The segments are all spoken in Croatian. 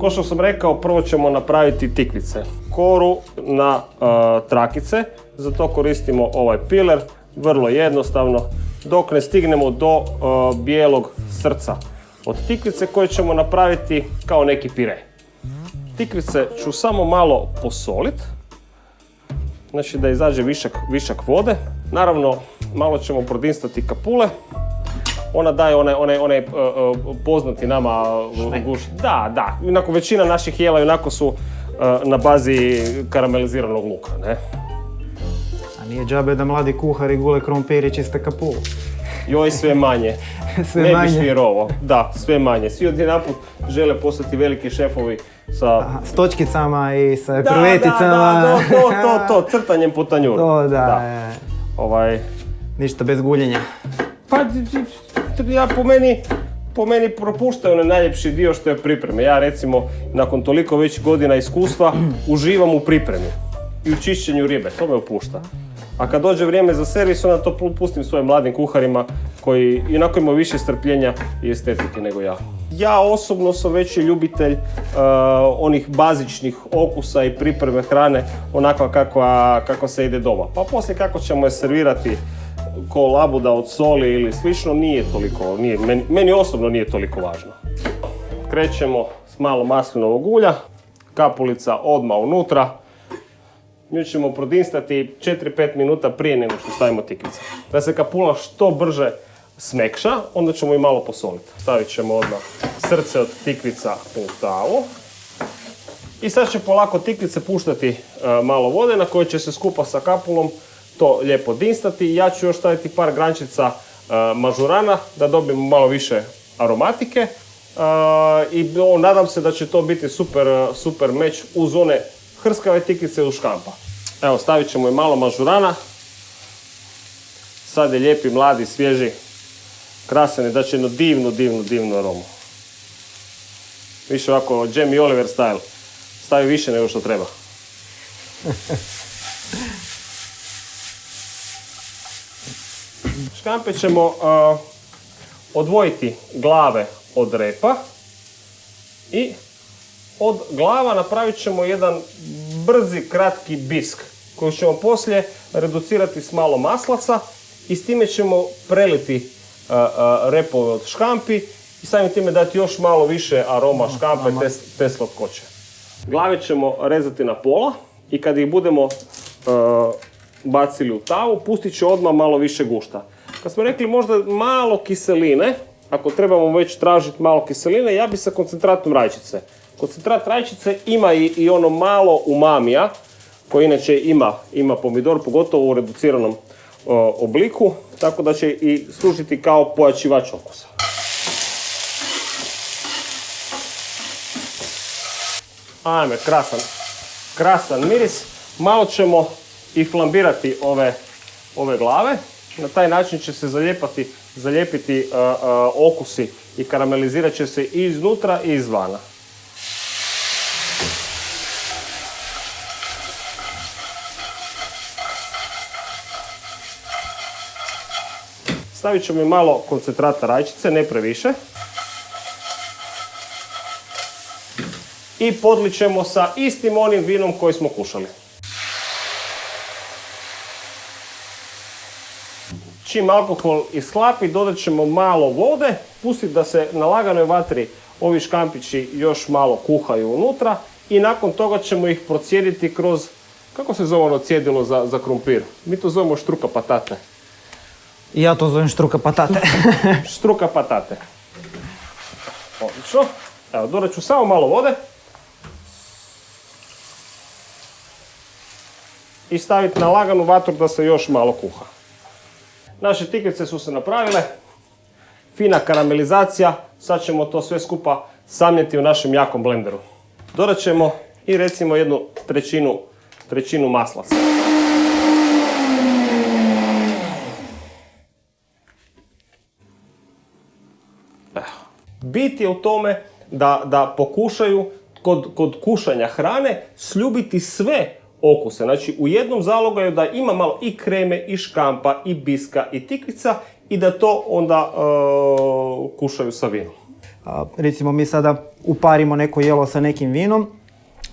Ko što sam rekao, prvo ćemo napraviti tikvice. Koru na trakice, za to koristimo ovaj piler, vrlo jednostavno, dok ne stignemo do bijelog srca od tikvice koje ćemo napraviti kao neki pire. Tikvice ću samo malo posoliti, znači da izađe višak vode. Naravno, malo ćemo prodinstati kapule. Ona daje onaj poznati nama guš. Da. Inako, većina naših jela onako su na bazi karameliziranog luka, ne? A nije džabe da mladi kuhari gule krompir i čiste kapulu. Joj, sve manje. Ne biš vjerovao. Da, sve manje. Svi odjedanput žele postati veliki šefovi sa... S točkicama i sa kruveticama. To, crtanjem po tanjuru. To, da. Ništa bez guljenja. Pa, ja po meni propuštaju onaj najljepši dio što je pripreme. Ja recimo, nakon toliko već godina iskustva, uživam u pripremi i u čišćenju ribe, to me opušta. A kad dođe vrijeme za servis, onda to pustim svojim mladim kuharima koji inako imaju više strpljenja i estetike nego ja. Ja osobno sam veći ljubitelj onih bazičnih okusa i pripreme hrane onakva kakva se ide doma. Pa poslije kako ćemo je servirati ko labuda od soli ili slično, meni osobno nije toliko važno. Krećemo s malo maslinovog ulja, kapulica odmah unutra. Nju ćemo prodinstati 4-5 minuta prije nego što stavimo tikvice. Da se kapula što brže smekša, onda ćemo i malo posoliti. Stavit ćemo odmah srce od tikvica u tavu. I sad će polako tikvice puštati malo vode na kojoj će se skupa sa kapulom to lijepo dinstati. Ja ću još staviti par grančica mažurana da dobijemo malo više aromatike. I nadam se da će to biti super meč uz one hrskave tikvice u škampa. Evo, stavit ćemo i malo mažurana. Sad je lijepi, mladi, svježi, krasan, da će jednu divnu aromu. Više ovako Jamie Oliver style. Stavi više nego što treba. Škampe ćemo odvojiti glave od repa i od glava napravit ćemo jedan brzi, kratki bisk koji ćemo poslije reducirati s malo maslaca i s time ćemo preliti repove od škampi i samim time dati još malo više aroma škampe te slatkoće. Glave ćemo rezati na pola i kad ih budemo bacili u tavu, pustit će odmah malo više gušta. Kad smo rekli možda malo kiseline, ako trebamo već tražiti malo kiseline, ja bi sa koncentratom rajčice. Koncentrat rajčice ima i ono malo umamija, koji inače ima pomidor, pogotovo u reduciranom obliku, tako da će i služiti kao pojačivač okusa. Ajme, krasan miris. Malo ćemo i flambirati ove glave. Na taj način će se zalijepiti okusi i karamelizirat će se i iznutra i izvana. Stavit ćemo i malo koncentrata rajčice, ne previše. I podlit ćemo sa istim onim vinom koji smo kušali. Čim alkohol ishlapi, dodat ćemo malo vode, pustiti da se na laganoj vatri ovi škampići još malo kuhaju unutra i nakon toga ćemo ih procijediti kroz, kako se zove ono cjedilo za krumpir? Mi to zovemo štruka patate. Ja to zovem štruka patate. Štruka patate. Odlično. Evo, dodat ću samo malo vode. I staviti na laganu vatru da se još malo kuha. Naše tikvice su se napravile. Fina karamelizacija. Sad ćemo to sve skupa samljeti u našem jakom blenderu. Dodat ćemo i recimo jednu trećinu maslaca. Bit je u tome da pokušaju kod kušanja hrane sljubiti sve okuse. Znači u jednom zalogaju da ima malo i kreme, i škampa, i biska, i tikvica i da to onda kušaju sa vinom. Recimo mi sada uparimo neko jelo sa nekim vinom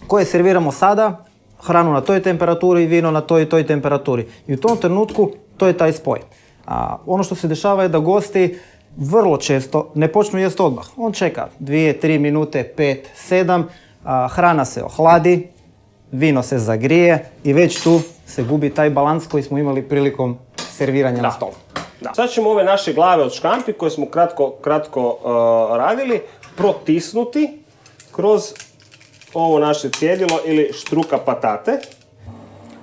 koje serviramo sada, hranu na toj temperaturi, vino na toj i toj temperaturi. I u tom trenutku to je taj spoj. Ono što se dešava je da gosti vrlo često ne počnu jesti odmah. On čeka 2, 3 minute, 5, 7, hrana se ohladi, vino se zagrije i već tu se gubi taj balans koji smo imali prilikom serviranja na stolu. Da. Sad ćemo ove naše glave od škampi koje smo kratko radili protisnuti kroz ovo naše cjedilo ili štruka patate.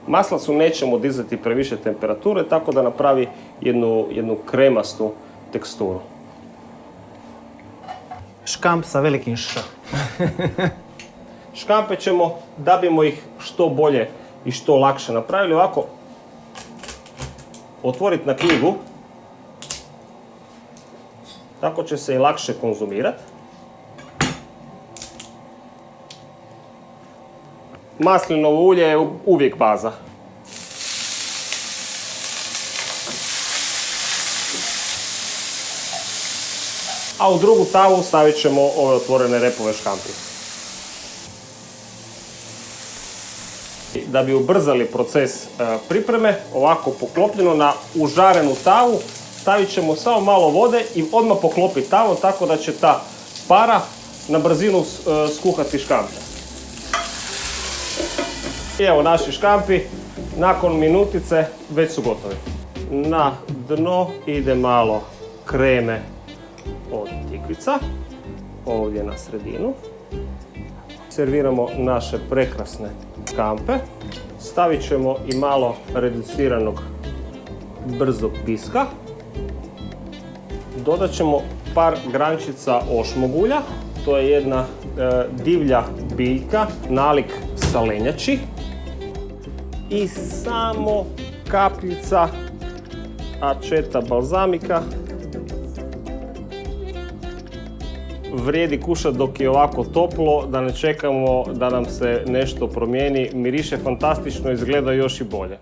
Maslacu nećemo dizati previše temperature, tako da napravi jednu kremastu teksturu. Škamp sa velikim š. Škampe ćemo, da bimo ih što bolje i što lakše napravili, ovako otvoriti na knjigu. Tako će se i lakše konzumirati. Maslinovo ulje je uvijek baza. A u drugu tavu stavit ćemo ove otvorene repove škampi. Da bi ubrzali proces pripreme, ovako poklopljeno na užarenu tavu, stavit ćemo samo malo vode i odmah poklopiti tavu tako da će ta para na brzinu skuhati škampe. I evo naši škampi, nakon minutice već su gotovi. Na dno ide malo kreme od tikvica, ovdje na sredinu. Serviramo naše prekrasne škampe. Stavit ćemo i malo reduciranog brzog piska. Dodat ćemo par grančica ošmogulja. To je jedna divlja biljka, nalik salenjači. I samo kapljica aceta balzamika. Vrijedi kušati dok je ovako toplo, da ne čekamo da nam se nešto promijeni. Miriše fantastično, izgleda još i bolje.